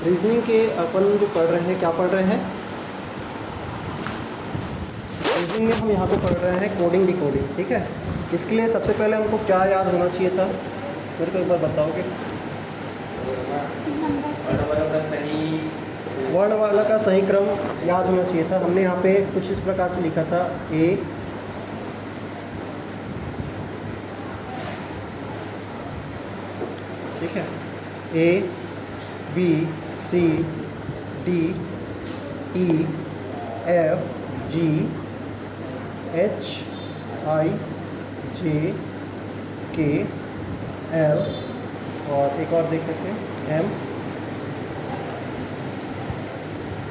Reasoning के अपन जो पढ़ रहे हैं, क्या पढ़ रहे हैं? रीजनिंग में हम यहाँ पे पढ़ रहे हैं कोडिंग डिकोडिंग, ठीक है। इसके लिए सबसे पहले हमको क्या याद होना चाहिए था, मेरे को एक बार बताओगे? वर्णमाला का सही क्रम याद होना चाहिए था। हमने यहाँ पे कुछ इस प्रकार से लिखा था, ए, ठीक है, A B C D E F G H I J K L और एक और देख लेते हैं, एम,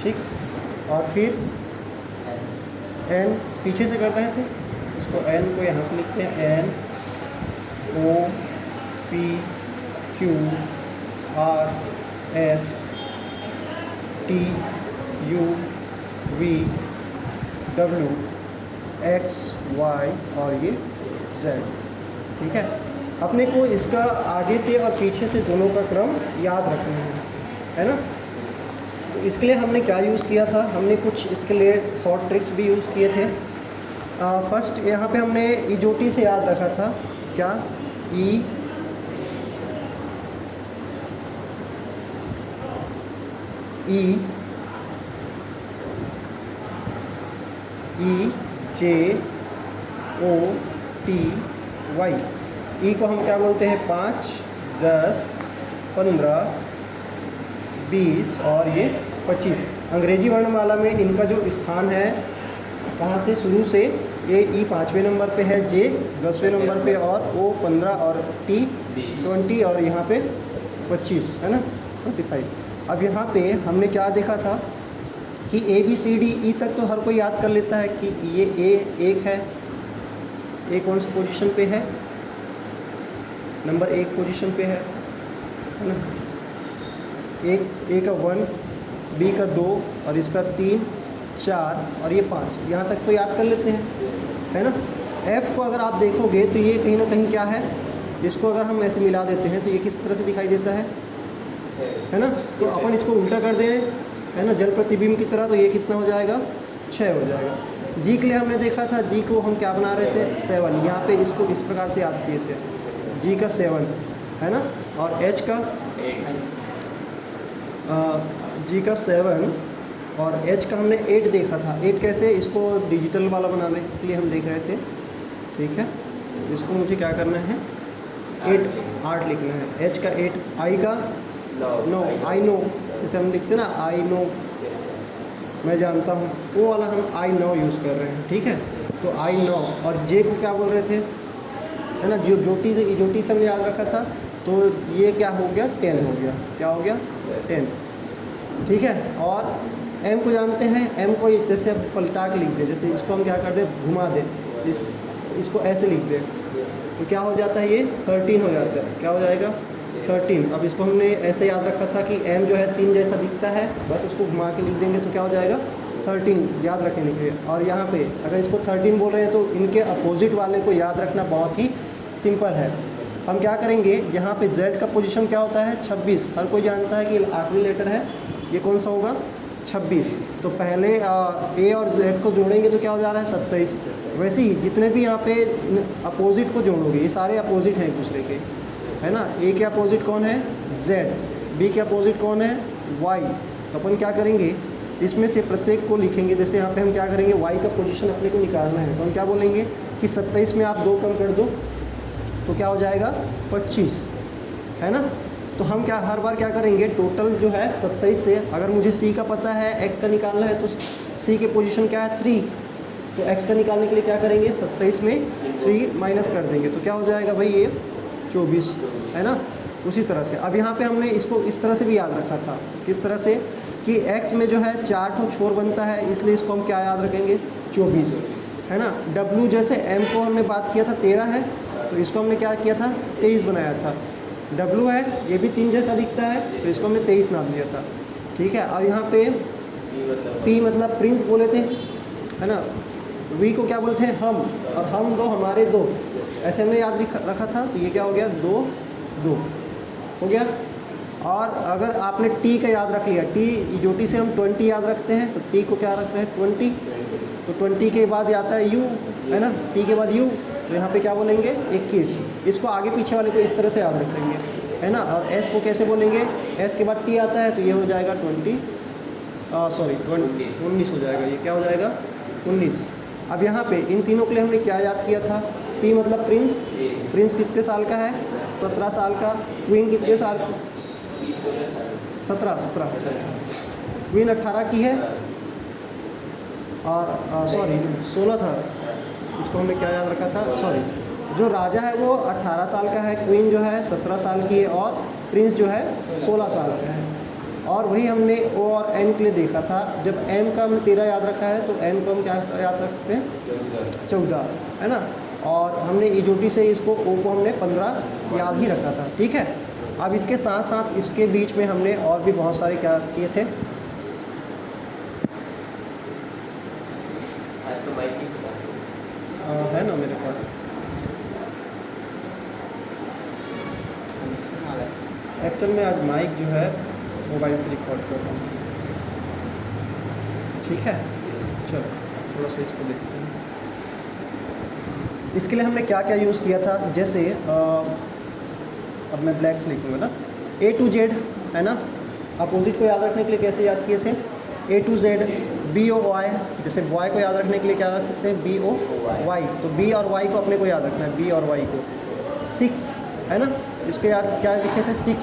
ठीक। और फिर एन पीछे से कर रहे थे, इसको एन को यहाँ से लिखते हैं, N O P Q R S T U V W X Y और ये जेड, ठीक है। अपने को इसका आगे से और पीछे से दोनों का क्रम याद रखना है ना। तो इसके लिए हमने क्या यूज़ किया था, हमने कुछ इसके लिए शॉर्ट ट्रिक्स भी यूज़ किए थे। फर्स्ट यहाँ पे हमने ईजोटी से याद रखा था, क्या, ई जे ओ टी वाई। ई को हम क्या बोलते हैं, 5, 10, 15, 20 और ये 25। अंग्रेजी वर्णमाला में इनका जो स्थान है, कहाँ से शुरू से, ये ई 5वें नंबर पे है, जे 10वें नंबर पे और ओ 15 और टी 20 और यहाँ पे 25 है ना, 25। अब यहाँ पे हमने क्या देखा था कि ए बी सी डी ई तक तो हर कोई याद कर लेता है कि ये ए एक है, ए कौन सी पोजीशन पे है, नंबर 1 पोजीशन पे है ना। ए का 1, बी का 2 और इसका 3, 4 और ये 5, यहाँ तक तो याद कर लेते हैं, है ना। एफ़ को अगर आप देखोगे तो ये कहीं ना कहीं क्या है, इसको अगर हम ऐसे मिला देते हैं तो ये किस तरह से दिखाई देता है ना। तो अपन इसको उल्टा कर दें, है ना, जल प्रतिबिंब की तरह, तो ये कितना हो जाएगा, 6 हो जाएगा। जी के लिए हमने देखा था, जी को हम क्या बना रहे थे, 7। यहाँ पे इसको इस प्रकार से याद किए थे, जी का 7 है ना। और एच का जी का 7 और एच का हमने 8 देखा था। 8 कैसे, इसको डिजिटल वाला बनाने के लिए हम देख रहे थे, ठीक है। इसको मुझे क्या करना है, 8 लिखना है। एच का 8, आई का 9, आई नो, जैसे हम लिखते हैं ना, आई नो, मैं जानता हूँ, वो वाला हम आई नो यूज़ कर रहे हैं, ठीक है। तो आई नो। और जे को क्या बोल रहे थे, है ना, जो जोटी से इजोटी से हमने याद रखा था, तो ये क्या हो गया, 10 हो गया, क्या हो गया, 10, ठीक है। और एम को जानते हैं, एम को जैसे अब पलटा के लिख दे, जैसे इसको हम क्या कर दें, घुमा दे, इसको ऐसे लिख दे, तो क्या हो जाता है, ये 13 हो जाता है, क्या हो जाएगा, 13। अब इसको हमने ऐसे याद रखा था कि एम जो है 3 जैसा दिखता है, बस उसको घुमा के लिख देंगे तो क्या हो जाएगा, 13, याद रखने के लिए। और यहाँ पे अगर इसको 13 बोल रहे हैं तो इनके अपोजिट वाले को याद रखना बहुत ही सिंपल है। हम क्या करेंगे, यहाँ पे Z का पोजीशन क्या होता है, 26। हर कोई जानता है कि आखिरी लेटर है, ये कौन सा होगा, 26। तो पहले ए और Z को जोड़ेंगे तो क्या हो जा रहा है, 27। वैसे ही जितने भी यहाँ पे अपोजिट को जोड़ोगे, ये सारे अपोजिट हैं एक दूसरे के, है ना। ए के अपोजिट कौन है, Z, बी के अपोजिट कौन है, Y। तो अपन क्या करेंगे, इसमें से प्रत्येक को लिखेंगे। जैसे यहाँ पे हम क्या करेंगे, Y का पोजीशन अपने को निकालना है, तो हम क्या बोलेंगे कि 27 में आप 2 कम कर दो तो क्या हो जाएगा, 25, है ना। तो हम क्या हर बार क्या करेंगे, टोटल जो है 27 से, अगर मुझे C का पता है, X का निकालना है, तो C के पोजीशन क्या है, 3, तो X का निकालने के लिए क्या करेंगे, 27 में 3 माइनस कर देंगे, तो क्या हो जाएगा भाई, ये 24, है ना। उसी तरह से अब यहाँ पे हमने इसको इस तरह से भी याद रखा था, किस तरह से कि X में जो है 4 ठो छोर बनता है, इसलिए इसको हम क्या याद रखेंगे, 24, है ना। W जैसे M को हमने बात किया था 13 है, तो इसको हमने क्या किया था, 23 बनाया था। W है, ये भी 3 जैसा दिखता है, तो इसको हमने 23 नाम दिया था, ठीक है। और यहाँ पे P मतलब प्रिंस बोले थे, है ना। V को क्या बोलते हैं, हम, और हम 2 हमारे 2, ऐसे हमने याद रखा था। तो ये क्या हो गया, 2 2 हो गया। और अगर आपने टी का याद रख लिया, टी इजोटी से हम 20 याद रखते हैं, तो टी को क्या रखते हैं 20, तो 20 के बाद आता है यू, है ना, टी के बाद यू, तो यहाँ पे क्या बोलेंगे 21। इसको आगे पीछे वाले को इस तरह से याद रखेंगे, है ना। और एस को कैसे बोलेंगे, एस के बाद टी आता है तो ये हो जाएगा 19 हो जाएगा, ये क्या हो जाएगा 19। अब यहाँ पे इन तीनों के लिए हमने क्या याद किया था, पी मतलब प्रिंस, प्रिंस कितने साल का है 17 साल का, क्वीन कितने साल, 17, क्वीन 18 की है, और 16 था, इसको हमने क्या याद रखा था, जो राजा है वो 18 साल का है, क्वीन जो है 17 साल की है, और प्रिंस जो है 16 साल का है। और वही हमने ओ और एन के लिए देखा था, जब एम का हमने 13 याद रखा है तो एन को हम क्या याद रख सकते हैं 14, है ना। और हमने इजोटी से इसको ओ को हमने 15 याद ही रखा था, ठीक है। अब इसके साथ साथ इसके बीच में हमने और भी बहुत सारे क्या किए थे, है ना मेरे पास, एक्चुअल में आज माइक जो है मोबाइल से रिकॉर्ड कर रहा हूँ, ठीक है। चलो थोड़ा सा इसको देखते हैं। इसके लिए हमने क्या क्या यूज़ किया था, जैसे अब मैं ब्लैक से लिखूँगा ना, A to Z, है ना। अपोजिट को याद रखने के लिए कैसे याद किए थे, A to Z, BOY, जैसे बॉय को याद रखने के लिए क्या रख सकते हैं BOY, तो B और Y को अपने को याद रखना है, B और Y को। 6, है ना, इसको याद क्या लिखे थे 6,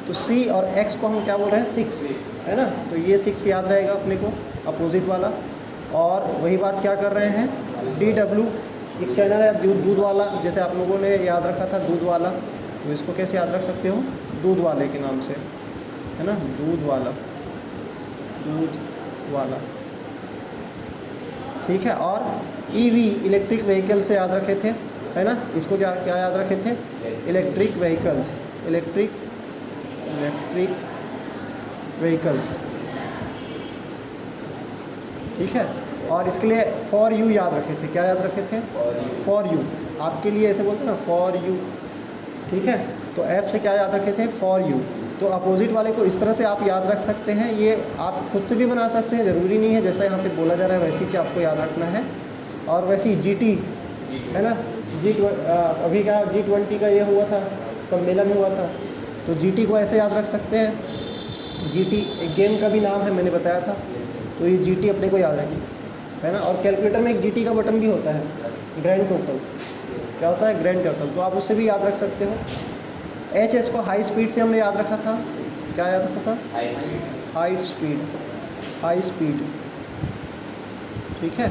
तो C और X को हम क्या बोल रहे हैं 6, है ना, तो ये 6 याद रहेगा अपने को, अपोजिट वाला। और वही बात क्या कर रहे हैं, DW, एक चैनल है दूध वाला, जैसे आप लोगों ने याद रखा था दूध वाला, तो इसको कैसे याद रख सकते हो, दूध वाले के नाम से, है ना, दूध वाला, ठीक है। और EV, इलेक्ट्रिक व्हीकल से याद रखे थे, है ना, इसको क्या क्या याद रखे थे, इलेक्ट्रिक व्हीकल्स, ठीक है। और इसके लिए फॉर यू याद रखे थे, क्या याद रखे थे, फॉर यू, आपके लिए ऐसे बोलते हैं ना फॉर यू, ठीक है। तो F से क्या याद रखे थे, फॉर यू। तो अपोजिट वाले को इस तरह से आप याद रख सकते हैं, ये आप खुद से भी बना सकते हैं, ज़रूरी नहीं है जैसा यहाँ पे बोला जा रहा है वैसी चीज़ आपको याद रखना है। और वैसी GT, है ना, अभी का G20 का ये हुआ था, सम्मेलन हुआ था, तो GT को ऐसे याद रख सकते हैं, GT एक गेम का भी नाम है, मैंने बताया था, तो ये GT अपने को याद रखिए, है ना। और कैलकुलेटर में एक GT का बटन भी होता है, ग्रैंड टोटल, क्या होता है ग्रैंड टोटल, तो आप उससे भी याद रख सकते हो। HS को हाई स्पीड से हमने याद रखा था, क्या याद रखा था, हाई स्पीड, ठीक है,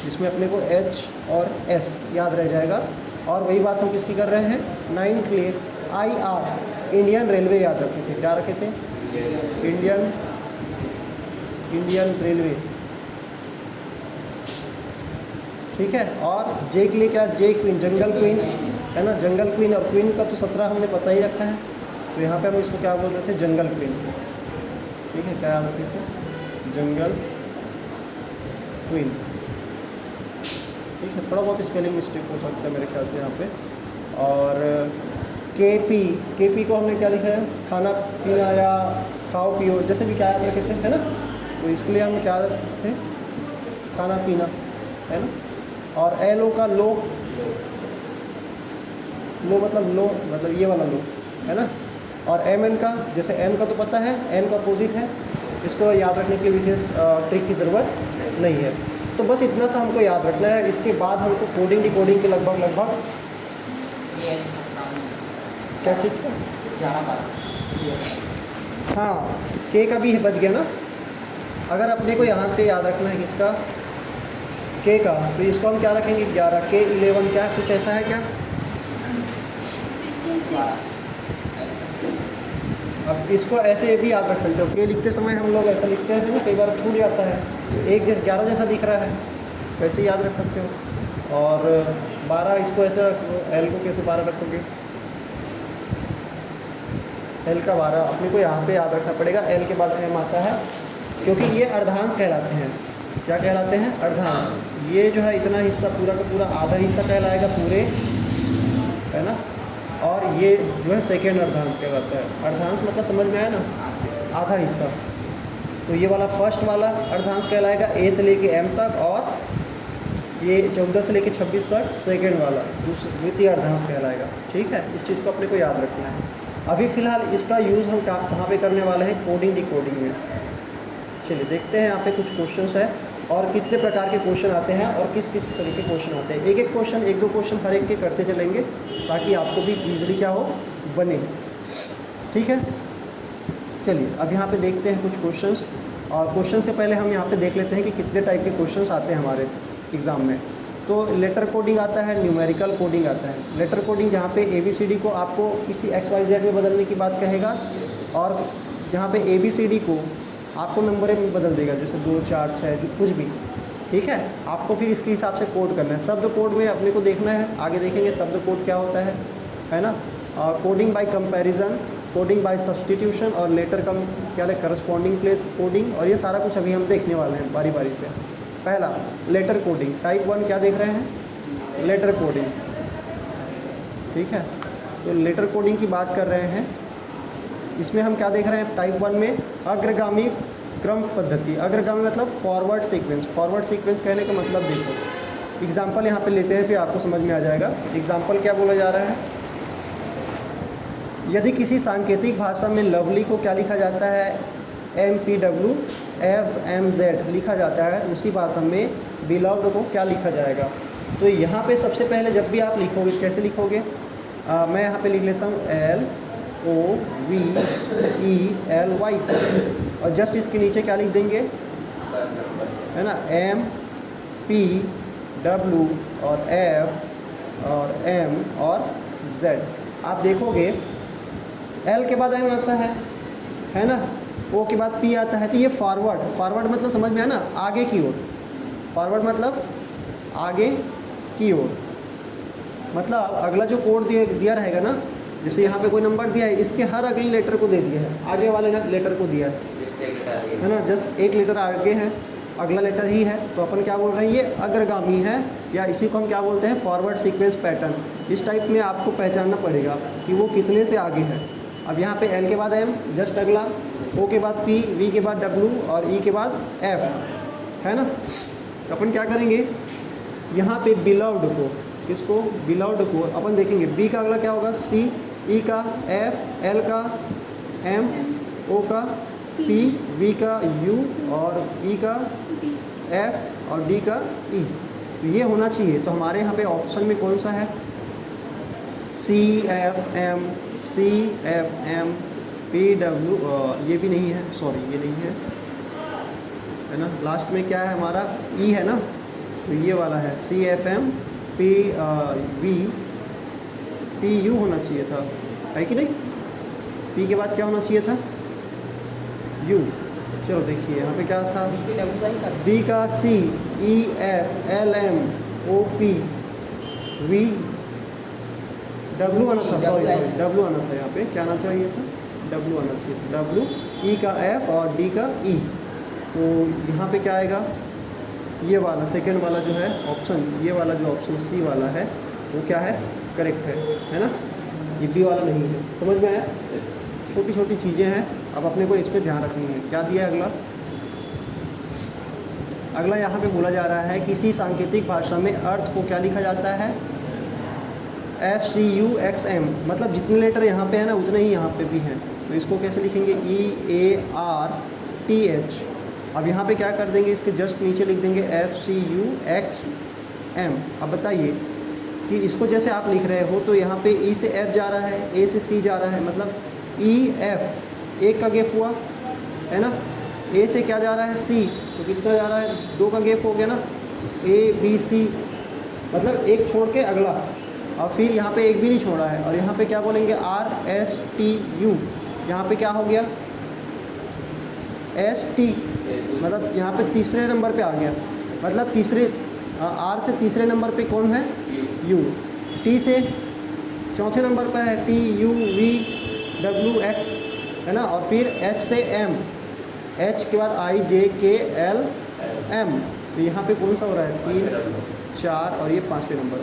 जिसमें अपने को H और S याद रह जाएगा। और वही बात हम किसकी कर रहे हैं, 9 के लिए IR, इंडियन रेलवे याद रखे थे, क्या रखे थे, इंडियन रेलवे, ठीक है। और J के लिए क्या, J क्वीन, जंगल क्वीन, है ना, जंगल क्वीन, और क्वीन का तो 17 हमने पता ही रखा है, तो यहाँ पे हम इसको क्या बोल रहे थे, जंगल क्वीन, ठीक है, क्या याद रखे थे, जंगल क्वीन, ठीक है। थोड़ा बहुत स्पेलिंग मिस्टेक हो सकता है मेरे ख्याल से यहाँ पे। और KP को हमने क्या लिखा है, खाना पीना या खाओ पियो, जैसे भी क्या याद रखे थे, है ना, तो इसके लिए हम क्या याद रखे थे, खाना पीना, है ना। और LO का लो मतलब ये वाला लो, है ना। और MN का, जैसे M का तो पता है, N का अपोजिट है, इसको याद रखने की विशेष ट्रिक की ज़रूरत नहीं है। तो बस इतना सा हमको याद रखना है। इसके बाद हमको कोडिंग डिकोडिंग के लगभग क्या चीज़ का, हाँ K का भी बच गया ना। अगर अपने को यहाँ पे याद रखना है किसका, K का, तो इसको हम क्या रखेंगे 11, K 11, क्या कुछ ऐसा है क्या। अब इसको ऐसे भी याद रख सकते हो, K लिखते समय हम लोग ऐसा लिखते हैं ना, कई बार छूट जाता है, 11 जैसा दिख रहा है, वैसे ही याद रख सकते हो। और 12, इसको ऐसा, L को कैसे 12 रखोगे, L का 12 अपने को यहाँ पे याद रखना पड़ेगा, L के बाद M आता है, क्योंकि ये अर्धांश कहलाते हैं। क्या कहलाते हैं, अर्धांश। ये जो है इतना हिस्सा पूरा का पूरा आधा हिस्सा कहलाएगा पूरे, है ना। और और ये जो है सेकेंड अर्धांश कहलाता है। अर्धांश मतलब समझ में आया ना, आधा हिस्सा। तो ये वाला फर्स्ट वाला अर्धांश कहलाएगा ए से लेके एम तक, और ये 14 से लेके 26 तक सेकेंड वाला द्वितीय अर्धांश कहलाएगा। ठीक है, इस चीज़ को अपने को याद रखना है। अभी फ़िलहाल इसका यूज़ हम कहाँ पे करने वाले हैं, कोडिंग डिकोडिंग में। चलिए देखते हैं यहाँ पे कुछ क्वेश्चंस है और कितने प्रकार के क्वेश्चन आते हैं और किस किस तरह के क्वेश्चन आते हैं। एक एक क्वेश्चन, एक दो क्वेश्चन हर एक के करते चलेंगे ताकि आपको भी ईजिली क्या हो, बने। ठीक है, चलिए अब यहाँ पे देखते हैं कुछ क्वेश्चंस। और क्वेश्चन से पहले हम यहाँ पे देख लेते हैं कि कितने टाइप के क्वेश्चंस आते हैं हमारे एग्ज़ाम में। तो लेटर कोडिंग आता है, न्यूमेरिकल कोडिंग आता है। लेटर कोडिंग जहाँ पे ABCD को आपको किसी XYZ में बदलने की बात कहेगा, और जहाँ पे ABCD को आपको नंबर में बदल देगा, जैसे 2 4 6 जो कुछ भी। ठीक है, आपको फिर इसके हिसाब से कोड करना है। शब्द कोड में अपने को देखना है, आगे देखेंगे शब्द कोड क्या होता है ना। और coding bye comparison, coding by substitution, और लेटर क्या है करस्पॉन्डिंग प्लेस कोडिंग, और ये सारा कुछ अभी हम देखने वाले हैं बारी बारी से। पहला लेटर कोडिंग, टाइप 1 क्या देख रहे हैं, लेटर कोडिंग। ठीक है, तो लेटर कोडिंग की बात कर रहे हैं। इसमें हम क्या देख रहे हैं, टाइप 1 में अग्रगामी क्रम पद्धति। अग्रगामी मतलब फॉरवर्ड सीक्वेंस। फॉरवर्ड सीक्वेंस कहने का मतलब देखो, एग्जाम्पल यहाँ पे लेते हैं, फिर आपको समझ में आ जाएगा। एग्जाम्पल क्या बोला जा रहा है, यदि किसी सांकेतिक भाषा में लवली को क्या लिखा जाता है, MPWFMZ लिखा जाता है, तो उसी भाषा में बिलव्ड को क्या लिखा जाएगा। तो यहाँ पे सबसे पहले जब भी आप लिखोगे, कैसे लिखोगे, मैं यहाँ पे लिख लेता हूँ LOVELY, और जस्ट इसके नीचे क्या लिख देंगे, है ना, MPW और F और M और Z। आप देखोगे L के बाद M आता है ना, O के बाद P आता है। तो ये फॉरवर्ड, फॉरवर्ड मतलब समझ में है ना, आगे की ओर। फॉरवर्ड मतलब आगे की ओर, मतलब अगला जो कोड दिया रहेगा ना, जैसे यहाँ पे कोई नंबर दिया है, इसके हर अगले लेटर को दे दिया है, आगे वाले लेटर को दिया है ना, जस्ट एक लेटर आगे है, अगला लेटर ही है, तो अपन क्या बोल रहे हैं, ये अग्रगामी है, या इसी को हम क्या बोलते हैं, फॉरवर्ड सीक्वेंस पैटर्न। इस टाइप में आपको पहचानना पड़ेगा कि वो कितने से आगे है। अब यहाँ पे L के बाद M, जस्ट अगला, O के बाद P, V के बाद W और E के बाद F, है ना। तो अपन क्या करेंगे, यहाँ पे बिलव्ड को, किसको, बिलव्ड को अपन देखेंगे। B का अगला क्या होगा, C, E का F, L का M, O का P, V का U और E का F और D का E। तो ये होना चाहिए। तो हमारे यहाँ पे ऑप्शन में कौन सा है, CFM, PW, ये भी नहीं है, सॉरी ये नहीं है ना। लास्ट में क्या है हमारा, E है ना, तो ये वाला है CFM PU होना चाहिए था, है कि नहीं। P के बाद क्या होना चाहिए था, U। चलो देखिए यहाँ पे क्या था, B का C, E F L M O P V W आना था, सॉरी W आना था, यहाँ पे क्या आना चाहिए था, W आना चाहिए था, W, E का F और D का E। तो यहाँ पे क्या आएगा, ये वाला सेकेंड वाला जो है ऑप्शन, ये वाला जो ऑप्शन C वाला है वो क्या है, करेक्ट है ना। ये B वाला नहीं है, समझ में आया। छोटी छोटी चीज़ें हैं, अब अपने को इस पर ध्यान रखनी है। क्या दिया है अगला यहाँ पे बोला जा रहा है, किसी सांकेतिक भाषा में अर्थ को क्या लिखा जाता है, FCUXM, मतलब जितने लेटर यहाँ पे है ना उतने ही यहाँ पे भी हैं। तो इसको कैसे लिखेंगे, EARTH। अब यहाँ पे क्या कर देंगे, इसके जस्ट नीचे लिख देंगे FCUXM। अब बताइए कि इसको जैसे आप लिख रहे हो, तो यहाँ पे E से F जा रहा है, A से C जा रहा है, मतलब EF, एक का गैप हुआ है ना, A से क्या जा रहा है, C, तो कितना जा रहा है, 2 का गैप हो गया ना, ABC, मतलब एक छोड़ के अगला, और फिर यहाँ पे एक भी नहीं छोड़ा है। और यहाँ पे क्या बोलेंगे, RSTU, यहाँ पे क्या हो गया, ST, मतलब यहाँ पे तीसरे नंबर पे आ गया, मतलब तीसरे R से तीसरे नंबर पे कौन है, U, T से चौथे नंबर पर है TUVWX, है ना, और फिर H से M, H के बाद IJKLM। तो यहाँ पे कौन सा हो रहा है, 3 4 और ये 5वें नंबर।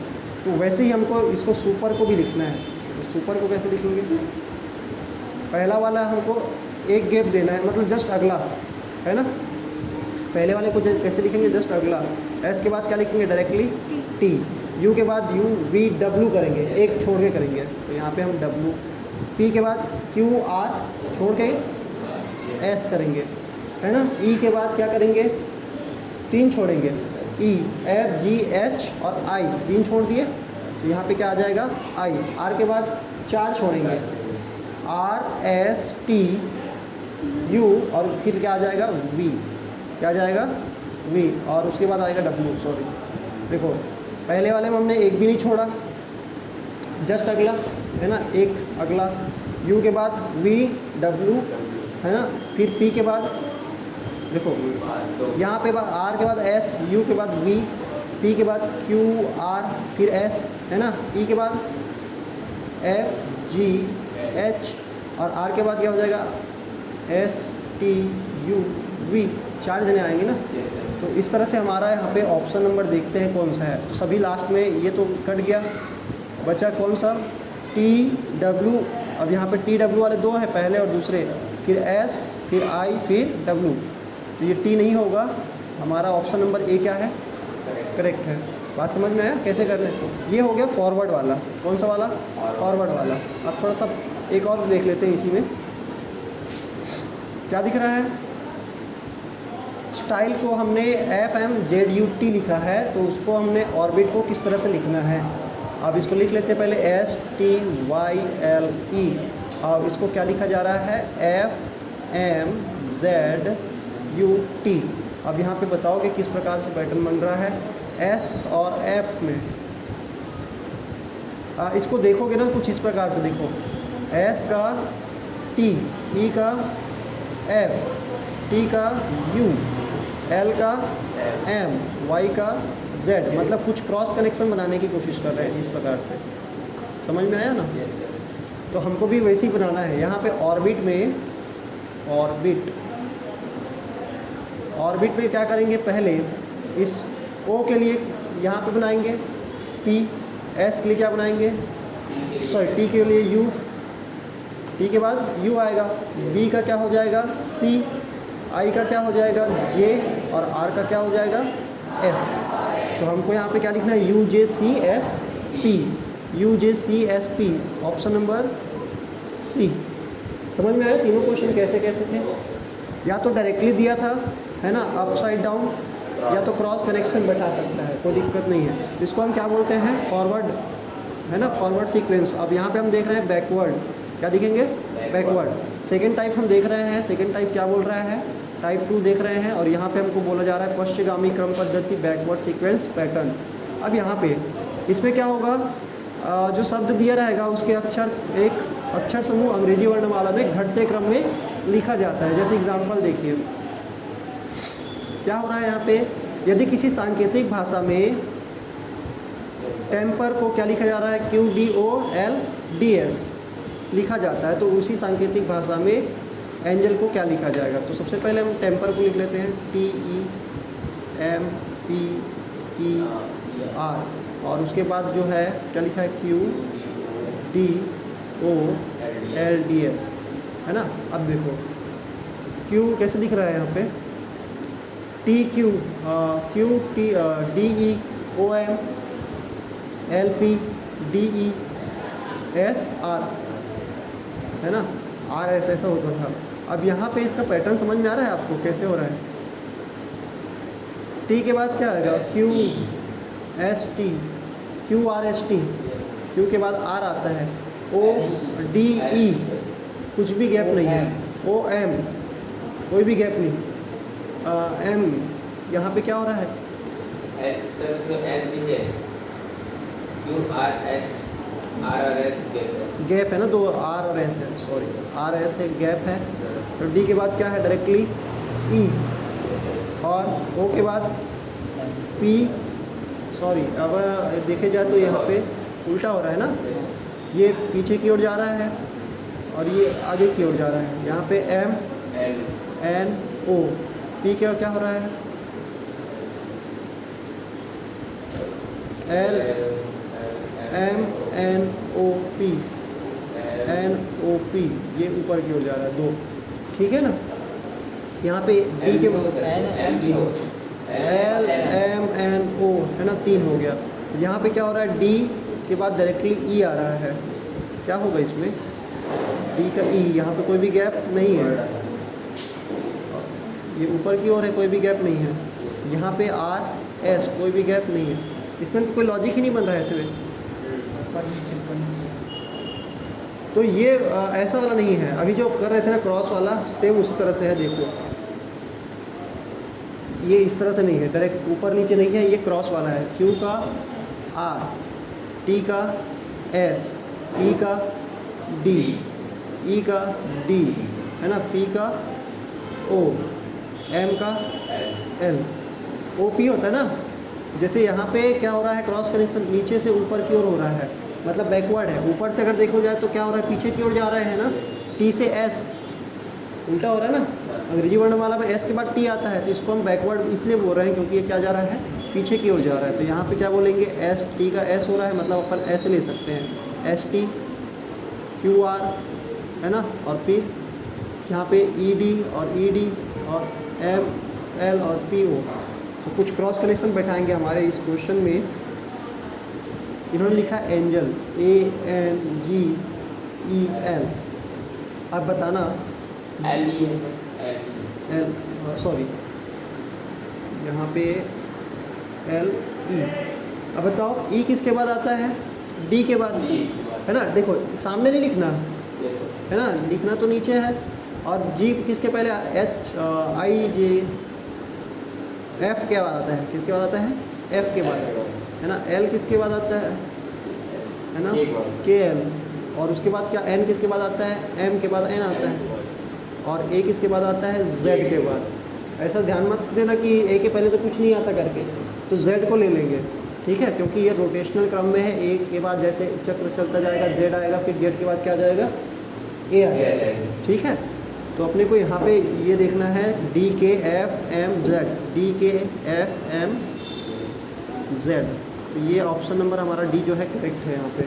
तो वैसे ही हमको इसको सुपर को भी लिखना है। तो सुपर को कैसे लिखेंगे? पहला वाला हमको एक गैप देना है, मतलब जस्ट अगला, है ना। पहले वाले को कैसे लिखेंगे? जस्ट अगला। एस के बाद क्या लिखेंगे? Directly T. यू के बाद यू वी डब्ल्यू करेंगे, एक छोड़ के करेंगे, तो यहाँ पे हम डब्ल्यू। पी के बाद क्यू आर छोड़ के एस करेंगे, है ना। ई के बाद क्या करेंगे? 3 छोड़ेंगे, ई एफ जी एच और आई 3 छोड़ दिए, तो यहाँ पे क्या आ जाएगा? आई। आर के बाद 4 छोड़ेंगे, आर एस टी यू, और फिर क्या आ जाएगा? वी। क्या आ जाएगा? वी। और उसके बाद आएगा डब्ल्यू। सॉरी, देखो पहले वाले में हमने एक भी नहीं छोड़ा, जस्ट अगला, है ना, एक अगला। यू के बाद वी डब्ल्यू, है ना। फिर पी के बाद देखो यहाँ पे आर के बाद एस, यू के बाद वी, पी के बाद क्यू आर, फिर एस, है ना। ई के बाद एफ जी एच, और आर के बाद क्या हो जाएगा? S T U we. 4 जने आएंगे ना। तो इस तरह से हमारा यहाँ पे ऑप्शन नंबर देखते हैं कौन सा है। तो सभी लास्ट में ये तो कट गया, बचा कौन सा? T W. अब यहाँ पे टी डब्ल्यू वाले 2 हैं, पहले और दूसरे, फिर एस, फिर आई, फिर डब्ल्यू। तो ये टी नहीं होगा, हमारा ऑप्शन नंबर ए क्या है? करेक्ट है। बात समझ में आया कैसे करना है? ये हो गया फॉरवर्ड वाला। कौन सा वाला? फॉरवर्ड वाला। अब थोड़ा सा एक और देख लेते हैं इसी में क्या दिख रहा है। स्टाइल को हमने FMZUT लिखा है, तो उसको हमने ऑर्बिट को किस तरह से लिखना है? अब इसको लिख लेते हैं पहले STYLE, और इसको क्या लिखा जा रहा है? FMZUT। अब यहाँ पे बताओ कि किस प्रकार से पैटर्न बन रहा है S और F में। इसको देखोगे ना कुछ इस प्रकार से, देखो S का T, E का F, T का U, L का M, Y का Z, मतलब कुछ क्रॉस कनेक्शन बनाने की कोशिश कर रहे हैं इस प्रकार से। समझ में आया ना? तो हमको भी वैसे ही बनाना है। यहाँ पे ऑर्बिट में क्या करेंगे? पहले इस O के लिए यहाँ पे बनाएंगे P, S के लिए क्या बनाएंगे? सॉरी, T के लिए U, T के बाद U आएगा, B का क्या हो जाएगा? C, I का क्या हो जाएगा? J, और R का क्या हो जाएगा? S। तो हमको यहाँ पे क्या लिखना है? UJCSP, UJCSP, option number C। समझ में आया तीनों क्वेश्चन कैसे कैसे थे? या तो डायरेक्टली दिया था, है ना, अपसाइड डाउन, या तो क्रॉस कनेक्शन बैठा सकता है, कोई दिक्कत नहीं है। इसको हम क्या बोलते हैं? फॉरवर्ड, है ना, फॉरवर्ड सीक्वेंस। अब यहाँ पे हम देख रहे हैं बैकवर्ड, क्या दिखेंगे? बैकवर्ड। सेकंड टाइप हम देख रहे हैं, सेकंड टाइप क्या बोल रहा है? टाइप 2 देख रहे हैं, और यहाँ पे हमको बोला जा रहा है पश्चिमगामी क्रम पद्धति, बैकवर्ड सीक्वेंस पैटर्न। अब यहाँ पे इसमें क्या होगा? जो शब्द दिया रहेगा उसके अक्षर, एक अक्षर समूह अंग्रेजी वर्णमाला में घटते क्रम में लिखा जाता है। जैसे एग्जाम्पल देखिए क्या हो रहा है यहाँ पे। यदि किसी सांकेतिक भाषा में टेम्पर को क्या लिखा जा रहा है? QDOLDS लिखा जाता है, तो उसी सांकेतिक भाषा में एंजल को क्या लिखा जाएगा? तो सबसे पहले हम टेम्पर को लिख लेते हैं TEMPER, और उसके बाद जो है क्या लिखा है? QDOLDS, है ना। अब देखो Q कैसे दिख रहा है यहाँ पे? TQ, DEOM, LP, DESR, है ना, RS ऐसा होता था। अब यहाँ पे इसका पैटर्न समझ में आ रहा है आपको कैसे हो रहा है? T के बाद क्या आएगा? QST, QRST, Q के बाद R आता है, ODE, कुछ भी गैप नहीं है, OM, कोई भी गैप नहीं, M, यहाँ पे क्या हो रहा है? गैप है ना, 2 R और S है, सॉरी RS है, गैप है। तो D के बाद क्या है? डायरेक्टली E, और O के बाद P, सॉरी अब देखे जाए तो यहाँ पे उल्टा हो रहा है ना, ये पीछे की ओर जा रहा है और ये आगे की ओर जा रहा है। यहाँ पे M N O, P क्या हो रहा है? L M N O P, LMNOP, ये ऊपर की ओर जा रहा है 2, ठीक है ना। यहाँ पे डी के LMNO है ना 3 हो गया। यहाँ पे क्या हो रहा है, डी के बाद डायरेक्टली ई आ रहा है, क्या होगा इसमें, डी का ई, यहाँ पे कोई भी गैप नहीं है, ये ऊपर की ओर है, कोई भी गैप नहीं है। यहाँ पे आर एस, कोई भी गैप नहीं है, इसमें तो कोई लॉजिक ही नहीं बन रहा है ऐसे में। तो ये ऐसा वाला नहीं है, अभी जो कर रहे थे ना क्रॉस वाला, सेम उसी तरह से है। देखो ये इस तरह से नहीं है, डायरेक्ट ऊपर नीचे नहीं है, ये क्रॉस वाला है। क्यू का आर, टी का एस, ई का डी, ई का डी है ना, पी का ओ, एम का एल, ओ पी होता है ना। जैसे यहाँ पे क्या हो रहा है, क्रॉस कनेक्शन नीचे से ऊपर की ओर हो रहा है, मतलब बैकवर्ड है। ऊपर से अगर देखो जाए तो क्या हो रहा है, पीछे की ओर जा रहे हैं ना, टी से एस, उल्टा हो रहा है ना। अंग्रेजी वर्णमाला में एस के बाद टी आता है, तो इसको हम बैकवर्ड इसलिए बोल रहे हैं क्योंकि ये क्या जा रहा है, पीछे की ओर जा रहा है। तो यहाँ पे क्या बोलेंगे, एस टी का एस हो रहा है, मतलब अपन ऐसे ले सकते हैं, एस टी क्यू आर है ना, और फिर यहाँ पे ई डी और ई डी और एम एल और पी ओ। तो कुछ क्रॉस कनेक्शन बैठाएंगे हमारे इस क्वेश्चन में। इन्होंने लिखा एंजल, ANGEL, अब बताना एल, सॉरी यहाँ पे LE। अब बताओ ई किसके बाद आता है, डी के बाद है ना। देखो सामने नहीं लिखना है ना, लिखना तो नीचे है। और जी किसके पहले, HIJ, F के बाद आता है, किसके बाद आता है, F के बाद है ना। L किसके बाद आता है ना, KL, और उसके बाद क्या, N किसके बाद आता है, M के बाद N आता है, और A किसके बाद आता है, Z के बाद। ऐसा ध्यान मत देना कि A के पहले तो कुछ नहीं आता करके, तो Z को ले लेंगे, ठीक है, क्योंकि ये रोटेशनल क्रम में है। A के बाद जैसे चक्र चलता जाएगा Z आएगा, फिर Z के बाद क्या आ जाएगा, A आएगा, ठीक है। तो अपने को यहाँ पे ये देखना है DKFMZ, DKFMZ। तो ये ऑप्शन नंबर हमारा डी जो है करेक्ट है। यहाँ पे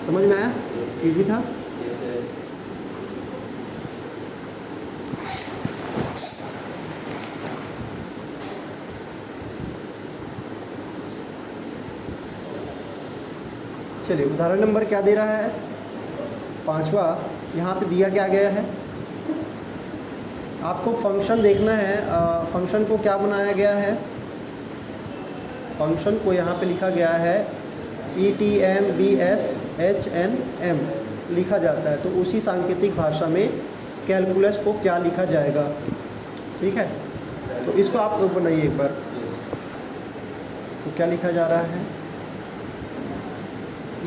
समझ में आया, इजी था। चलिए उदाहरण नंबर क्या दे रहा है, 5वां। यहाँ पे दिया क्या गया है, आपको फंक्शन देखना है। फंक्शन को क्या बनाया गया है, फंक्शन को यहाँ पे लिखा गया है ETMBSHNM लिखा जाता है। तो उसी सांकेतिक भाषा में कैलकुलस को क्या लिखा जाएगा, ठीक है। तो इसको आप लोग बनाइए एक बार। तो क्या लिखा जा रहा है,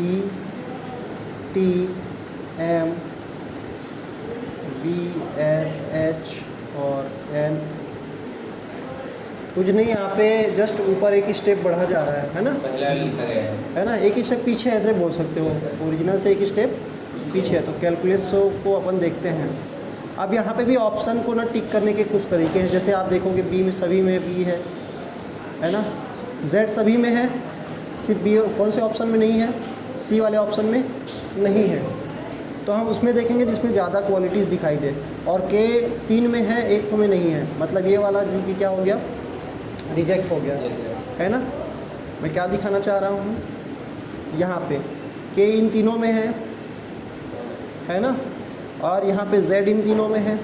ETMBSH और N, कुछ नहीं, यहाँ पे जस्ट ऊपर एक ही स्टेप बढ़ा जा रहा है ना, पहला लिखा गया है ना, एक ही स्टेप पीछे, ऐसे बोल सकते हो, ओरिजिनल से एक ही स्टेप पीछे है। तो कैलकुलस को अपन देखते हैं। अब यहाँ पे भी ऑप्शन को ना टिक करने के कुछ तरीके हैं। जैसे आप देखोगे बी में, सभी में बी है ना, जेड सभी में है, सिर्फ बी कौन से ऑप्शन में नहीं है, सी वाले ऑप्शन में नहीं है। तो हम उसमें देखेंगे जिसमें ज़्यादा क्वालिटीज़ दिखाई दे, और के 3 में है, 1 में नहीं है, मतलब ये वाला जो कि क्या हो गया, रिजेक्ट हो गया, है ना। मैं क्या दिखाना चाह रहा हूँ, यहाँ पे के इन तीनों में है ना, और यहाँ पे जेड इन तीनों में है।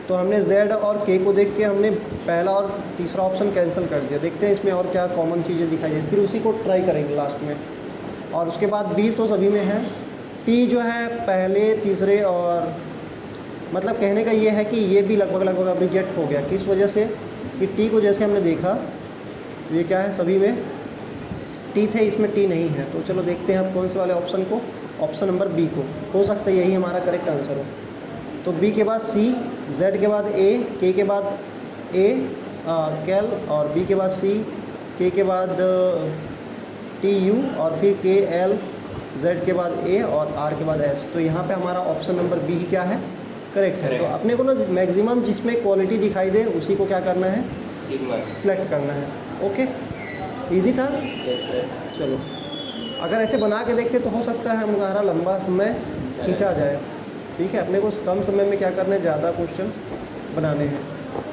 तो हमने जेड और के को देख के हमने पहला और तीसरा ऑप्शन कैंसिल कर दिया। देखते हैं इसमें और क्या कॉमन चीज़ें दिखाई देती, फिर उसी को ट्राई करेंगे लास्ट में। और उसके बाद 20 तो सभी में है। टी जो है पहले, तीसरे, और मतलब कहने का ये है कि ये भी लगभग अब रिजेक्ट हो गया। किस वजह से, कि टी को जैसे हमने देखा, ये क्या है, सभी में टी थे, इसमें टी नहीं है। तो चलो देखते हैं आप कौन से वाले ऑप्शन को, ऑप्शन नंबर बी को। हो सकता है यही हमारा करेक्ट आंसर हो। तो बी के बाद सी, जेड के बाद ए, के के बाद ए कैल, और बी के बाद सी, के के बाद टी यू, और फिर के एल, जेड के बाद ए, और आर के बाद एस। तो यहाँ पे हमारा ऑप्शन नंबर बी ही क्या है, करेक्ट है। तो अपने को ना मैक्सिमम जिसमें क्वालिटी दिखाई दे उसी को क्या करना है, सिलेक्ट करना है। ओके, इजी था। चलो। अगर ऐसे बना के देखते तो हो सकता है हमारा लंबा समय खींचा जाए। ठीक है, अपने को कम समय में क्या करना है, ज़्यादा क्वेश्चन बनाने हैं।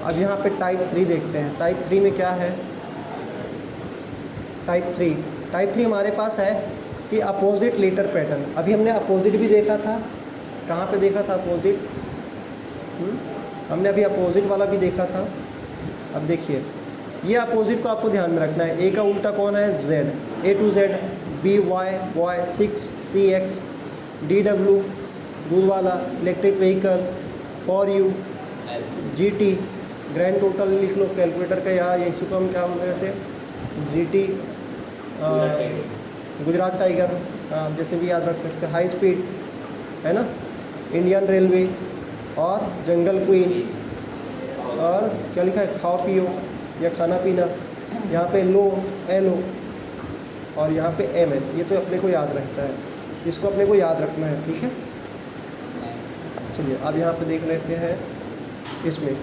अब यहाँ पे टाइप 3 देखते हैं। टाइप 3 में क्या है, टाइप 3 हमारे पास है कि अपोजिट लेटर पैटर्न। अभी हमने अपोजिट भी देखा था, कहाँ पे देखा था अपोजिट, हमने अभी अपोजिट वाला भी देखा था। अब देखिए ये अपोजिट को आपको ध्यान में रखना है। ए का उल्टा कौन है, Z, A to Z, B Y Y 6 C X D W दूध वाला, electric vehicle, for you, GT, grand total लिख लो कैलकुलेटर का, यहाँ इसको हम क्या बोल रहे थे, GT, गुजरात टाइगर, जैसे भी याद रख सकते हैं। हाई स्पीड है ना, इंडियन रेलवे, और जंगल क्वीन, और क्या लिखा है, खाओ पियो या खाना पीना। यहाँ पे लो, LO, और यहाँ पे MN। ये तो अपने को याद रखता है, इसको अपने को याद रखना है। ठीक है, चलिए अब यहाँ पे देख लेते हैं इसमें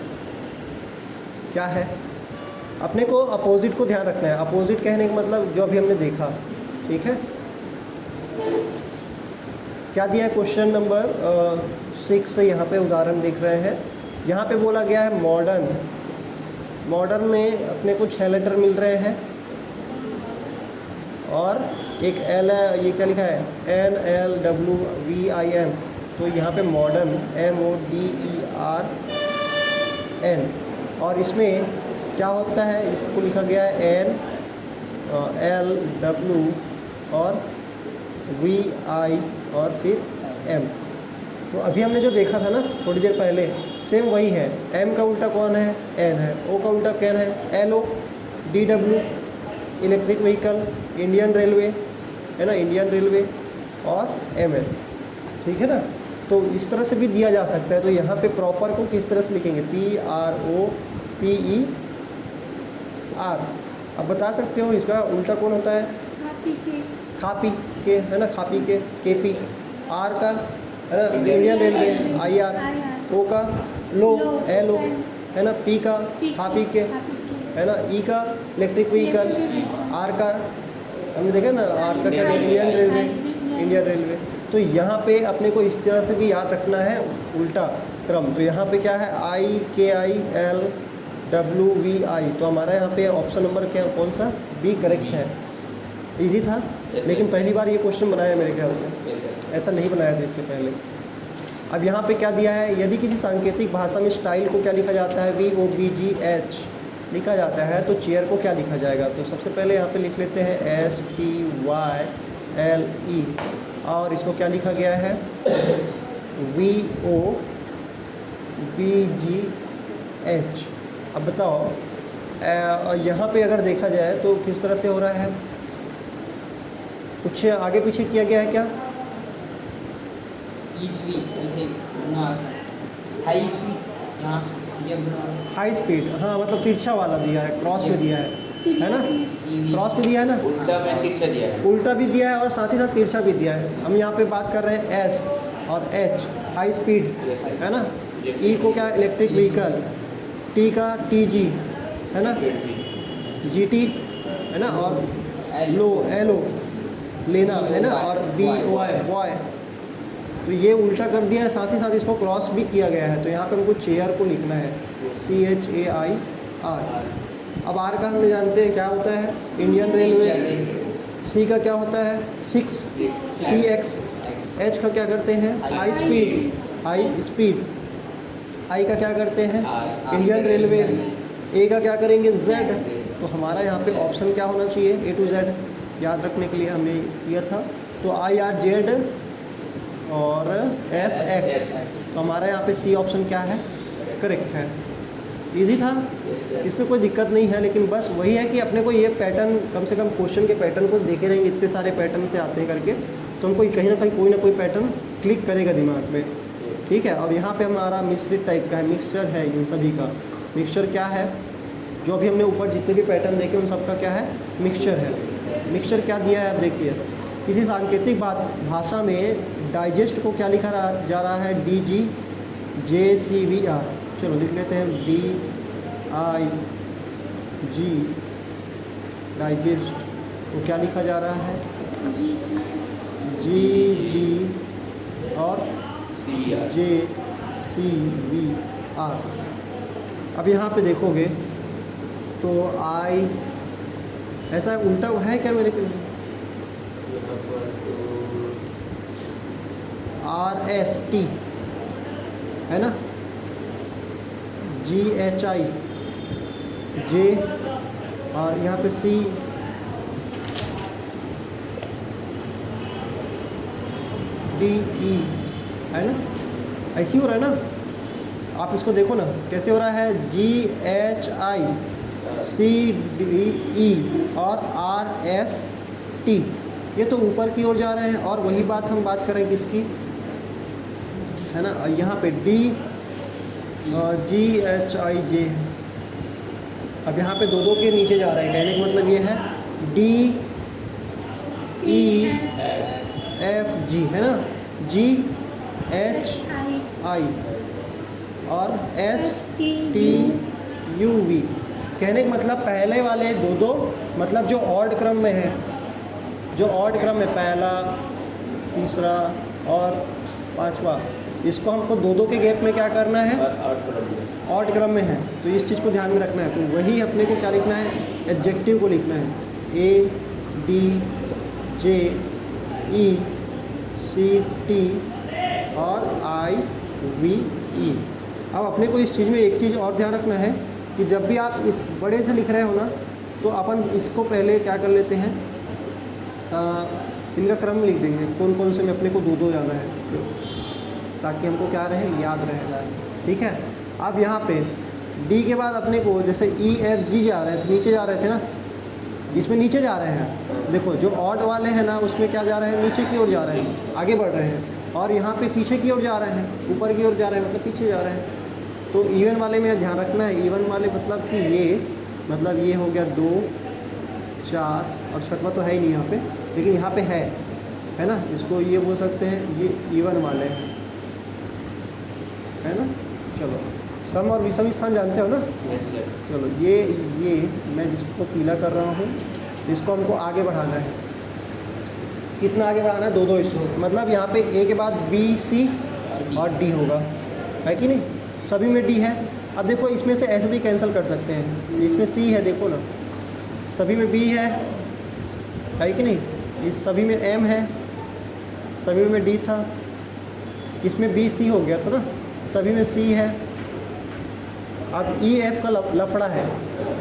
क्या है। अपने को अपोजिट को ध्यान रखना है। अपोजिट कहने का मतलब जो अभी हमने देखा। ठीक है, क्या दिया है, क्वेश्चन नंबर 6 से यहाँ पे उदाहरण देख रहे हैं। यहाँ पे बोला गया है मॉडर्न। मॉडर्न में अपने को 6 लेटर मिल रहे हैं, और एक L है, ये क्या लिखा है, NLWVIN। तो यहाँ पे मॉडर्न MODERN, और इसमें क्या होता है, इसको लिखा गया है NLW और VI और फिर M। तो अभी हमने जो देखा था ना थोड़ी देर पहले, सेम वही है। M का उल्टा कौन है, N है। O का उल्टा कैन है, LO। DW electric vehicle, Indian railway है ना, इंडियन रेलवे, और MN। ठीक है ना, तो इस तरह से भी दिया जा सकता है। तो यहाँ पे प्रॉपर को किस तरह से लिखेंगे, PROPER। अब बता सकते हो इसका उल्टा कौन होता है, खा पी के है ना, खा पी के, KP। R का है ना, इंडियन रेलवे, IR। O का लो, LO है ना, P का खा पी के है ना, E का इलेक्ट्रिक व्हीकल, R का हमने देखा ना, R का क्या, इंडियन रेलवे, इंडियन रेलवे। तो यहाँ पे अपने को इस तरह से भी याद रखना है उल्टा क्रम। तो यहाँ पे क्या है, IKILWVI। तो हमारा यहाँ पे ऑप्शन नंबर क्या, कौन सा, B करेक्ट है। इजी था, लेकिन पहली बार ये क्वेश्चन बनाया मेरे ख्याल से, ऐसा नहीं बनाया था इसके पहले। अब यहाँ पे क्या दिया है, यदि किसी सांकेतिक भाषा में स्टाइल को क्या लिखा जाता है, VOBGH लिखा जाता है, तो चेयर को क्या लिखा जाएगा। तो सबसे पहले यहाँ पे लिख लेते हैं STYLE, और इसको क्या लिखा गया है, VOBGH। अब बताओ यहाँ पे अगर देखा जाए तो किस तरह से हो रहा है, कुछ आगे पीछे किया गया है क्या, हाई स्पीड, हाँ मतलब तिरछा वाला दिया है, क्रॉस में दिया है ना, क्रॉस में दिया है ना, उल्टा में तिरछा दिया है, उल्टा भी दिया है और साथ ही साथ तिरछा भी दिया है। हम यहाँ पे बात कर रहे हैं S और H, हाई स्पीड है ना, E को क्या, इलेक्ट्रिक व्हीकल, T का TG है ना, GT है ना, और लो, LO लेना है ना, और BOY बॉय। तो ये उल्टा कर दिया है, साथ ही साथ इसको क्रॉस भी किया गया है। तो यहाँ पे हमको चेयर को लिखना है, CHAIR। अब R का हम जानते हैं क्या होता है, इंडियन रेलवे। C का क्या होता है, 6 CX। H का क्या करते हैं, high speed, high speed. I का क्या करते हैं, इंडियन रेलवे। A का क्या करेंगे, Z। तो हमारा यहाँ पे ऑप्शन क्या होना चाहिए, A to Z। याद रखने के लिए हमने किया था। तो IRZ और SX। तो हमारा यहाँ पे C ऑप्शन क्या है, करेक्ट है। इजी था, इसमें कोई दिक्कत नहीं है, लेकिन बस वही है कि अपने को ये पैटर्न, कम से कम क्वेश्चन के पैटर्न को देखे रहेंगे, इतने सारे पैटर्न से आते हैं करके, तो हमको कहीं ना कहीं कोई ना कोई पैटर्न क्लिक करेगा दिमाग में। ठीक है, और यहाँ पे हमारा मिश्रित टाइप का है, मिक्सचर है इन सभी का। मिक्सचर क्या है, जो अभी हमने ऊपर जितने भी पैटर्न देखे उन सबका क्या है, मिक्सचर है। मिक्सचर क्या दिया है, आप देखिए, किसी सांकेतिक भाषा में डाइजेस्ट को क्या लिखा जा रहा है, DGJCVR। चलो लिख लेते हैं, DIG, डाइजेस्ट को क्या लिखा जा रहा है, जी जी और जे सी वी आर। अब यहाँ पे देखोगे तो आई, ऐसा उल्टा है क्या मेरे पे? आर एस टी है ना, जी एच आई जे, और यहाँ पे सी डी ई है ना, ऐसे ही हो रहा है ना। आप इसको देखो ना कैसे हो रहा है, जी एच आई सी डी ई और आर एस टी, ये तो ऊपर की ओर जा रहे हैं। और वही बात हम बात करें किसकी, है ना, यहाँ पे डी जी एच आई जे। अब यहाँ पे दो के नीचे जा रहे हैं, कहने का मतलब ये है डी ई एफ जी, है ना, जी एच आई और एस टी यू वी। कहने का मतलब पहले वाले दो मतलब जो ऑड क्रम में है, जो ऑड क्रम में पहला, तीसरा और पांचवा, इसको हमको दो के गैप में क्या करना है, ऑड क्रम में है, तो इस चीज़ को ध्यान में रखना है। तो वही अपने को क्या लिखना है, एडजेक्टिव को लिखना है, A D J E C T और आई वी ई। अब अपने को इस चीज़ में एक चीज़ और ध्यान रखना है कि जब भी आप इस बड़े से लिख रहे हो ना, तो अपन इसको पहले क्या कर लेते हैं, इनका क्रम लिख देंगे, कौन कौन से में अपने को दो जाना है, तो ताकि हमको क्या रहे, याद रहे। ठीक है। अब यहाँ पे डी के बाद अपने को जैसे ई एफ जी जा रहे थे, नीचे जा रहे थे ना, इसमें नीचे जा रहे हैं। देखो जो ऑड वाले हैं ना, उसमें क्या जा रहे हैं, नीचे की ओर जा रहे हैं, आगे बढ़ रहे हैं। और यहाँ पे पीछे की ओर जा रहे हैं, ऊपर की ओर जा रहे हैं, मतलब पीछे जा रहे हैं। तो इवन वाले में ध्यान रखना है, इवन वाले मतलब कि ये मतलब ये हो गया 2 4 और छठवा तो है ही नहीं यहाँ पे, लेकिन यहाँ पे है ना, इसको ये बोल सकते हैं, ये इवन वाले हैं, है ना। चलो सम और विषम स्थान जानते हो ना। चलो ये मैं जिसको पीला कर रहा हूँ, इसको हमको आगे बढ़ाना है। कितना आगे बढ़ाना है, 2 इसको, मतलब यहाँ पे ए के बाद बी सी और डी होगा, है कि नहीं, सभी में डी है। अब देखो इसमें से ऐसे भी कैंसिल कर सकते हैं, इसमें सी है, देखो ना, सभी में बी है कि नहीं, इस सभी में एम है, सभी में डी था, इसमें बी सी हो गया था ना, सभी में सी है। अब ई एफ का लफड़ा है,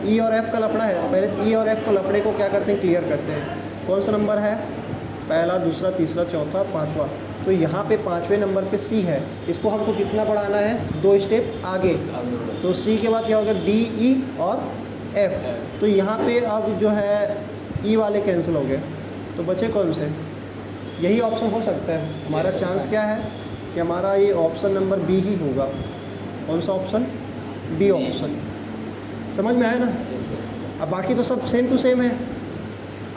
ई और एफ का लफड़ा है। पहले तो ई और एफ को लफड़े को क्या करते हैं, क्लियर करते हैं। कौन सा नंबर है, पहला, दूसरा, तीसरा, चौथा, पांचवा। तो यहाँ पे 5वें नंबर पे सी है, इसको हमको कितना बढ़ाना है, 2 स्टेप आगे। तो सी के बाद क्या होगा, डी ई और एफ। तो यहाँ पे अब जो है ई वाले कैंसिल हो गए, तो बचे कौन से, यही ऑप्शन हो सकता है। हमारा चांस क्या है कि हमारा ये ऑप्शन नंबर बी ही होगा। कौन सा ऑप्शन, बी ऑप्शन। समझ में आया ना। अब बाकी तो सब सेम टू सेम है।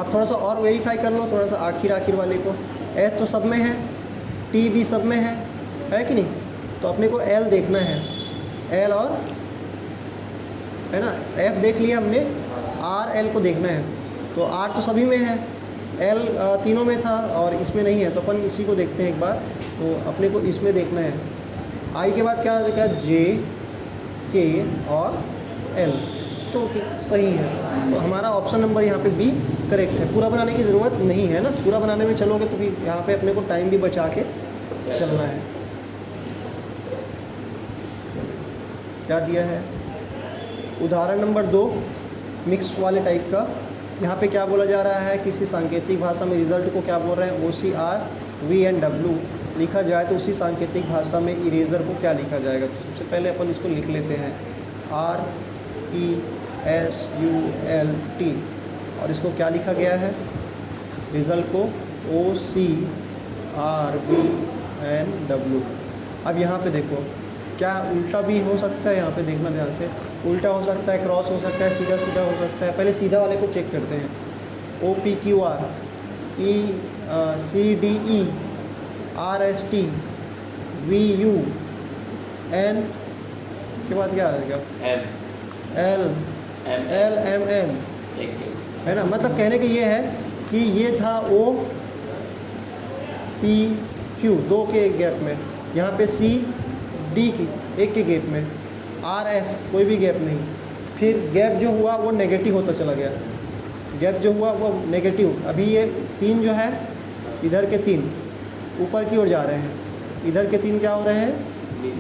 अब थोड़ा सा और वेरीफाई कर लो, थोड़ा सा आखिर वाले को। एच तो सब में है, टी भी सब में है कि नहीं। तो अपने को एल देखना है, एल और, है ना, एफ देख लिया हमने, आर एल को देखना है। तो आर तो सभी में है, एल तीनों में था और इसमें नहीं है, तो अपन इसी को देखते हैं एक बार। तो अपने को इसमें देखना है, आई के बाद क्या देखा, जे के और एल, तो सही है। तो हमारा ऑप्शन नंबर यहाँ पे बी करेक्ट है। पूरा बनाने की ज़रूरत नहीं है ना, पूरा बनाने में चलोगे तो फिर यहाँ पे अपने को टाइम भी बचा के चलना है। क्या दिया है, उदाहरण नंबर 2 मिक्स वाले टाइप का। यहाँ पे क्या बोला जा रहा है, किसी सांकेतिक भाषा में रिजल्ट को क्या बोल रहे हैं, OCR-VNW लिखा जाए तो उसी सांकेतिक भाषा में इरेजर को क्या लिखा जाएगा। तो सबसे पहले अपन इसको लिख लेते हैं, RESULT, और इसको क्या लिखा गया है, रिज़ल्ट को OCR-VNW। अब यहाँ पे देखो, क्या उल्टा भी हो सकता है, यहाँ पे देखना ध्यान से, उल्टा हो सकता है, क्रॉस हो सकता है, सीधा सीधा हो सकता है। पहले सीधा वाले को चेक करते हैं, OPQR ECDE RST VUN के बाद क्या आएगा, LMN, है ना। मतलब कहने का ये है कि ये था O पी क्यू 2 के गैप में, यहाँ पे सी डी की 1 के गैप में, आर एस कोई भी गैप नहीं। फिर गैप जो हुआ वो नेगेटिव होता चला गया, गैप जो हुआ वो नेगेटिव। अभी ये 3 जो है, इधर के 3 ऊपर की ओर जा रहे हैं, इधर के 3 क्या हो रहे हैं,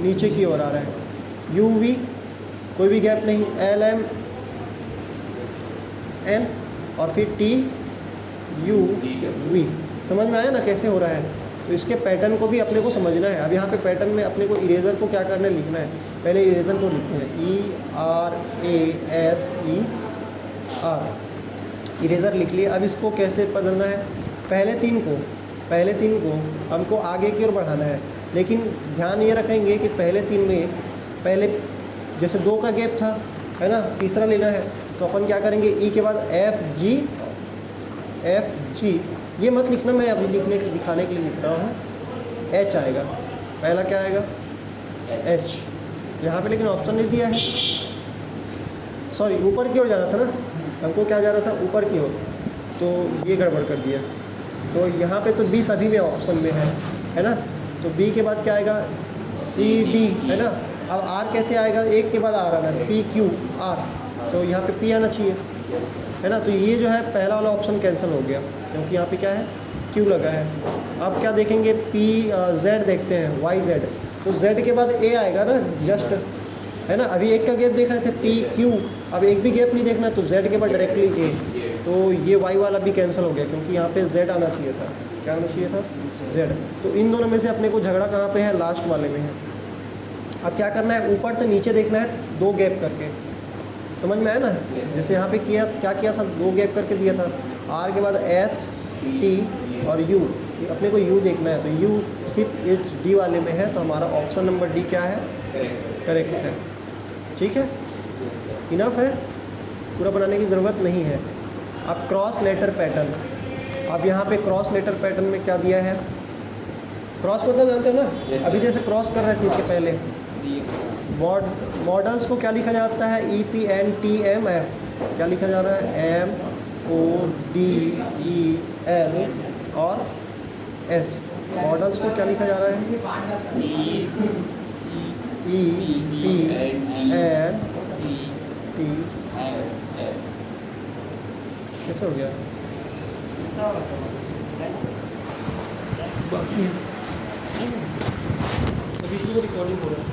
नीचे की ओर आ रहे हैं। यू वी कोई भी गैप नहीं, एल एम एन और फिर टी यू वी। समझ में आया ना कैसे हो रहा है? तो इसके पैटर्न को भी अपने को समझना है। अब यहाँ पे पैटर्न में अपने को इरेज़र को क्या करना है, लिखना है। पहले इरेज़र को लिखते हैं, E R A S E R, eraser लिख लिए। अब इसको कैसे बदलना है, पहले तीन को हमको आगे की ओर बढ़ाना है। लेकिन ध्यान ये रखेंगे कि पहले 3 में पहले जैसे 2 का गैप था, है ना, तीसरा लेना है तो अपन क्या करेंगे, ई के बाद एफ जी। ये मत लिखना, मैं अभी दिखाने के लिए लिख रहा हूँ। एच आएगा, पहला क्या आएगा, एच। यहाँ पे लेकिन ऑप्शन नहीं दिया है, सॉरी ऊपर की ओर जाना था ना, हमको क्या जाना था, ऊपर की ओर, तो ये गड़बड़ कर दिया। तो यहाँ पे तो बी सभी में ऑप्शन में है ना। तो बी के बाद क्या आएगा, सी डी, है ना। अब आर कैसे आएगा, 1 के बाद आर आना है, पी क्यू आर, तो यहाँ पे पी आना चाहिए, है ना। तो ये जो है पहला वाला ऑप्शन कैंसिल हो गया, क्योंकि यहाँ पे क्या है, क्यू लगा है। अब क्या देखेंगे, पी जेड देखते हैं, वाई जेड, तो जेड के बाद ए आएगा ना, जस्ट, है ना। अभी 1 का गैप देख रहे थे, पी क्यू, अब एक भी गैप नहीं देखना, तो जेड के बाद डायरेक्टली ए। तो ये वाई वाला भी कैंसिल हो गया, क्योंकि यहाँ पे जेड आना चाहिए था। क्या आना चाहिए था, जेड। तो इन दोनों में से अपने को झगड़ा कहाँ पे है, लास्ट वाले में है। अब क्या करना है, ऊपर से नीचे देखना है 2 गैप करके। समझ में आया ना, जैसे यहाँ पे क्या किया था, 2 गैप करके दिया था। आर के बाद एस टी और यू, अपने को यू देखना है, तो यू सिर्फ एच डी वाले में है, तो हमारा ऑप्शन नंबर डी क्या है, करेक्ट है। ठीक है, इनफ है, पूरा बनाने की ज़रूरत नहीं है। अब क्रॉस लेटर पैटर्न, अब यहाँ पे क्रॉस लेटर पैटर्न में क्या दिया है, क्रॉस मतलब जानते हो ना, अभी जैसे क्रॉस कर रहे थे इसके पहले, मॉडल्स को क्या लिखा जाता है, E P N T M F, क्या लिखा जा रहा है, M O D E L और एस। मॉडल्स को क्या लिखा जा रहा है, ई पी एन टी, कैसे हो गया, बाकी अभी इसी को रिकॉर्डिंग हो रहा है।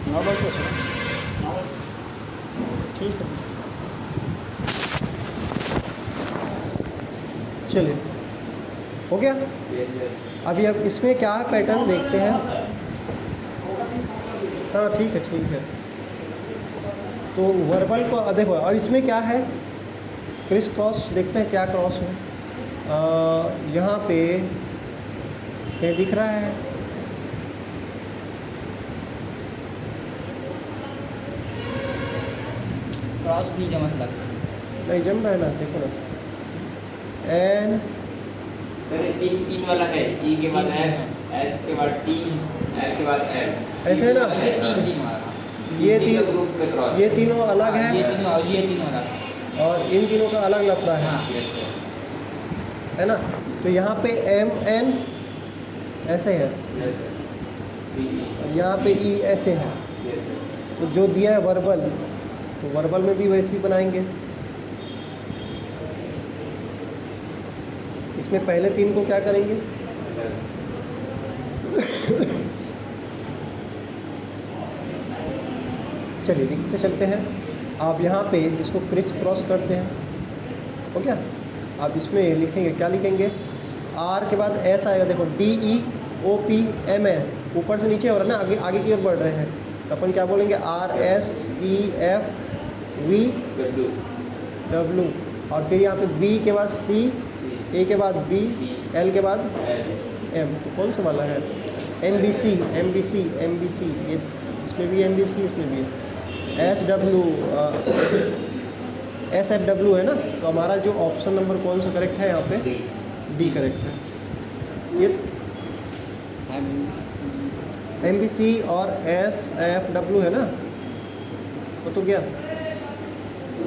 हाँ बात अच्छा, ठीक है, चलिए हो गया। अभी अब इसमें क्या है पैटर्न देखते हैं। हाँ ठीक है। तो वर्बल को देखो, अब इसमें क्या है, क्रिस क्रॉस देखते हैं क्या क्रॉस है। यहाँ पे कहीं दिख रहा है, क्रॉस नहीं जमा लग नहीं जम रहा है ना, देखो ना, एन सर तीन वाला है, ई के बाद एफ, एस के बाद टी, एल के बाद एल, ऐसे है ना। तीन वाला, ये तीनों अलग है, ये तीनों अलग, और इन तीनों का अलग लफड़ा है, है ना। तो यहाँ पे एम एन ऐसे है, यहाँ पे ई ऐसे है। तो जो दिया है वर्बल, तो वर्बल में भी वैसे ही बनाएंगे। इसमें पहले 3 को क्या करेंगे, चलिए लिखते चलते हैं। आप यहाँ पे इसको क्रिस क्रॉस करते हैं, हो गया। आप इसमें लिखेंगे, क्या लिखेंगे, आर के बाद एस आएगा, देखो D E O P M N, ऊपर से नीचे हो रहा है ना, आगे की ओर बढ़ रहे हैं, तो अपन क्या बोलेंगे, R S E F V W, और फिर यहाँ पे बी के बाद सी, ए के बाद बी, एल के बाद एम। तो कौन सा वाला है, एम बी सी, ये इसमें भी एम बी सी, इसमें भी S W, S F W है ना। तो हमारा जो ऑप्शन नंबर कौन सा करेक्ट है, यहाँ पे डी करेक्ट है। ये एम बी सी और एस एफ डब्ल्यू है ना, वो तो गया।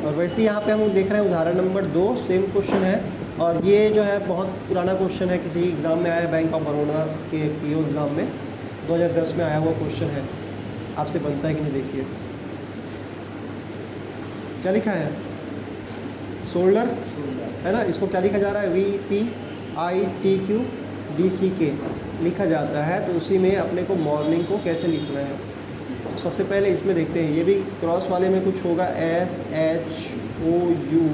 और वैसे यहाँ पे हम देख रहे हैं उदाहरण नंबर 2, सेम क्वेश्चन है। और ये जो है बहुत पुराना क्वेश्चन है, किसी एग्ज़ाम में आया है, बैंक ऑफ बड़ौदा के पीओ एग्ज़ाम में 2010 में आया हुआ क्वेश्चन है। आपसे बनता है कि नहीं देखिए क्या लिखा है, शोल्डर है ना, इसको क्या लिखा जा रहा है, VPITQDCK लिखा जाता है। तो उसी में अपने को मॉर्निंग को कैसे लिखना है, तो सबसे पहले इसमें देखते हैं। ये भी क्रॉस वाले में कुछ होगा, SHOULDER।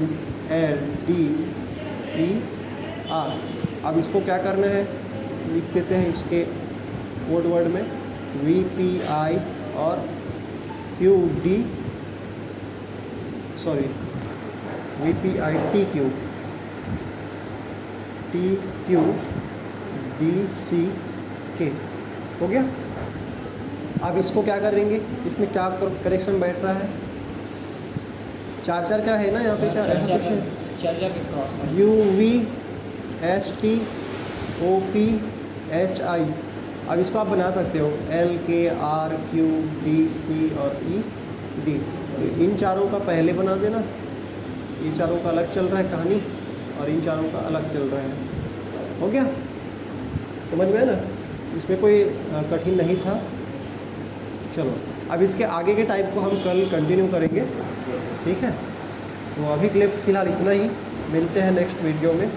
अब इसको क्या करना है, लिख देते हैं इसके कोड वर्ड में VPI और VPITQDCK हो गया। अब इसको क्या करेंगे, इसमें क्या करेक्शन बैठ रहा है, चार का है ना यहाँ पे, क्या ऐसा कुछ है, चर्चा के क्रॉस में UVSTOPHI। अब इसको आप बना सकते हो LKRQDC और ED। तो इन चारों का पहले बना देना, ये चारों का अलग चल रहा है कहानी और इन चारों का अलग चल रहा है। हो गया, समझ में है ना, इसमें कोई कठिन नहीं था। चलो अब इसके आगे के टाइप को हम कल कंटिन्यू करेंगे, ठीक है। तो अभी के लिए फ़िलहाल इतना ही, मिलते हैं नेक्स्ट वीडियो में।